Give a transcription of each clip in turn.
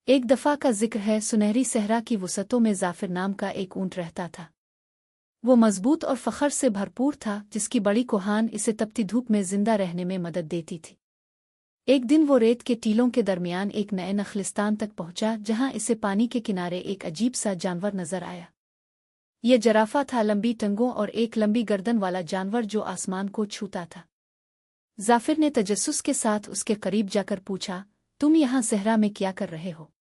एक दफ़ा का जिक्र है, सुनहरी सहरा की वसतों में जाफिर नाम का एक ऊंट रहता था। वो मजबूत और फ़ख्र से भरपूर था, जिसकी बड़ी कोहान इसे तपती धूप में जिंदा रहने में मदद देती थी। एक दिन वो रेत के टीलों के दरमियान एक नए नखलिस्तान तक पहुंचा, जहां इसे पानी के किनारे एक अजीब सा जानवर नजर आया। ये जराफा था, लंबी टंगों और एक लंबी गर्दन वाला जानवर जो आसमान को छूता था। जाफिर ने तजस्सुस के साथ उसके करीब जाकर पूछा, तुम यहाँ सहरा में क्या कर रहे हो?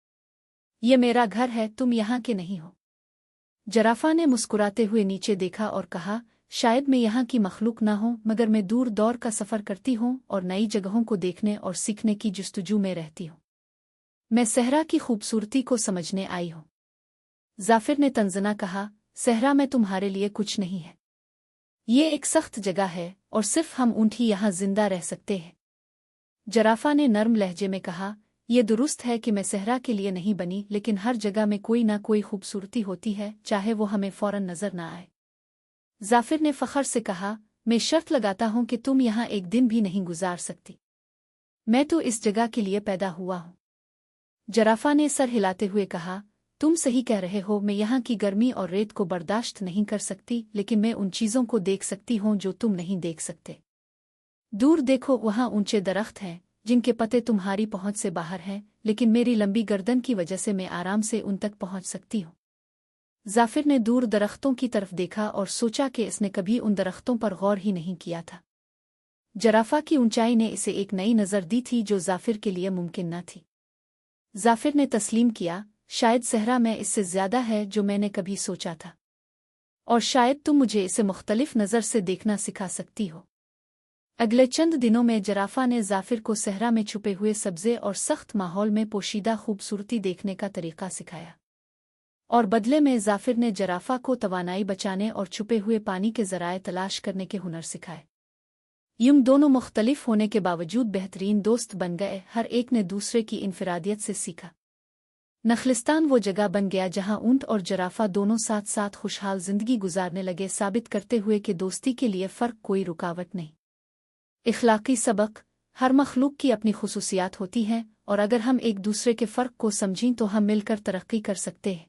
ये मेरा घर है, तुम यहाँ के नहीं हो। जराफा ने मुस्कुराते हुए नीचे देखा और कहा, शायद मैं यहाँ की मखलूक ना हूँ, मगर मैं दूर दौर का सफ़र करती हूँ और नई जगहों को देखने और सीखने की जुस्तजू में रहती हूँ। मैं सहरा की खूबसूरती को समझने आई हूँ। जाफिर ने तंजना कहा, सहरा में तुम्हारे लिए कुछ नहीं है। ये एक सख्त जगह है और सिर्फ हम ऊँट ही यहाँ जिंदा रह सकते हैं। जराफा ने नर्म लहजे में कहा, ये दुरुस्त है कि मैं सहरा के लिए नहीं बनी, लेकिन हर जगह में कोई ना कोई खूबसूरती होती है, चाहे वो हमें फौरन नजर ना आए। जाफिर ने फ़ख्र से कहा, मैं शर्त लगाता हूँ कि तुम यहाँ एक दिन भी नहीं गुजार सकती। मैं तो इस जगह के लिए पैदा हुआ हूँ। जराफा ने सर हिलाते हुए कहा, तुम सही कह रहे हो, मैं यहाँ की गर्मी और रेत को बर्दाश्त नहीं कर सकती, लेकिन मैं उन चीज़ों को देख सकती हूँ जो तुम नहीं देख सकते। दूर देखो, वहाँ ऊंचे दरख्त हैं जिनके पत्ते तुम्हारी पहुंच से बाहर हैं, लेकिन मेरी लंबी गर्दन की वजह से मैं आराम से उन तक पहुंच सकती हूँ। जाफिर ने दूर दरख्तों की तरफ देखा और सोचा कि इसने कभी उन दरख्तों पर गौर ही नहीं किया था। जराफा की ऊंचाई ने इसे एक नई नज़र दी थी जो जाफिर के लिए मुमकिन न थी। जाफिर ने तस्लीम किया, शायद सहरा में इससे ज्यादा है जो मैंने कभी सोचा था, और शायद तुम मुझे इसे मुख्तलिफ नज़र से देखना सिखा सकती हो। अगले चंद दिनों में जराफा ने जाफिर को सहरा में छुपे हुए सब्ज़े और सख्त माहौल में पोशीदा खूबसूरती देखने का तरीका सिखाया, और बदले में जाफिर ने जराफा को तवानाई बचाने और छुपे हुए पानी के ज़राए तलाश करने के हुनर सिखाए। यूं दोनों मुख्तलिफ होने के बावजूद बेहतरीन दोस्त बन गए, हर एक ने दूसरे की इनफरादियत से सीखा। नखलिस्तान वो जगह बन गया जहां ऊंट और जराफा दोनों साथ साथ खुशहाल जिंदगी गुजारने लगे, साबित करते हुए कि दोस्ती के लिए फ़र्क कोई रुकावट नहीं। इखलाकी सबक, हर मखलूक की अपनी खुसूसियात होती हैं, और अगर हम एक दूसरे के फ़र्क को समझें तो हम मिलकर तरक्की कर सकते हैं।